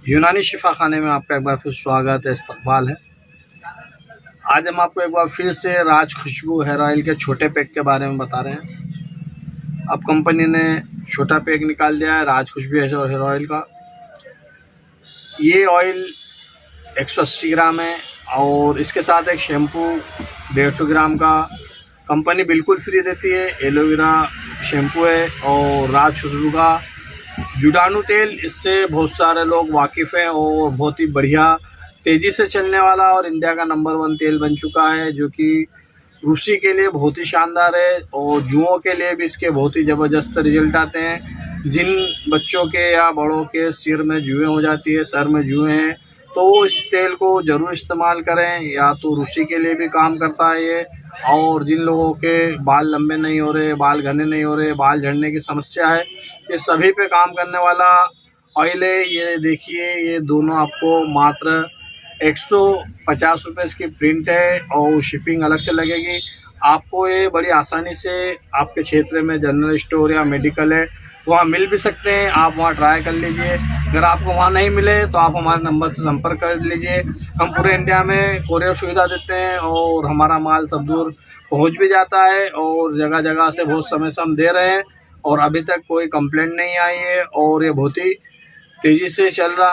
यूनानी शिफा खाने में आपका एक बार फिर स्वागत है, इस्तकबाल है। आज हम आपको एक बार फिर से राज खुशबू हेयर ऑयल के छोटे पैक के बारे में बता रहे हैं। अब कंपनी ने छोटा पैक निकाल दिया है राज खुशबू हेयर ऑयल का। ये ऑयल 180 ग्राम है और इसके साथ एक शैम्पू 150 ग्राम का कंपनी बिल्कुल फ्री देती है। एलोवेरा शैम्पू है और राज खुशबू का जुड़ाणु तेल, इससे बहुत सारे लोग वाकिफ़ हैं और बहुत ही बढ़िया तेज़ी से चलने वाला और इंडिया का नंबर 1 तेल बन चुका है, जो कि रूसी के लिए बहुत ही शानदार है और जुओं के लिए भी इसके बहुत ही ज़बरदस्त रिजल्ट आते हैं। जिन बच्चों के या बड़ों के सिर में जुएँ हो जाती है, सर में जुएँ हैं, तो वो इस तेल को ज़रूर इस्तेमाल करें। या तो रूसी के लिए भी काम करता है ये, और जिन लोगों के बाल लंबे नहीं हो रहे, बाल घने नहीं हो रहे, बाल झड़ने की समस्या है, ये सभी पे काम करने वाला ऑयल है। ये देखिए, ये दोनों आपको मात्र 150 रुपये इसकी प्रिंट है और शिपिंग अलग से लगेगी। आपको ये बड़ी आसानी से आपके क्षेत्र में जनरल स्टोर या मेडिकल है वहाँ मिल भी सकते हैं। आप वहाँ ट्राई कर लीजिए। अगर आपको वहाँ नहीं मिले तो आप हमारे नंबर से संपर्क कर लीजिए। हम पूरे इंडिया में कोरियर सुविधा देते हैं और हमारा माल सब दूर पहुँच भी जाता है और जगह जगह से बहुत समय से हम दे रहे हैं और अभी तक कोई कंप्लेंट नहीं आई है और ये बहुत ही तेज़ी से चल रहा है।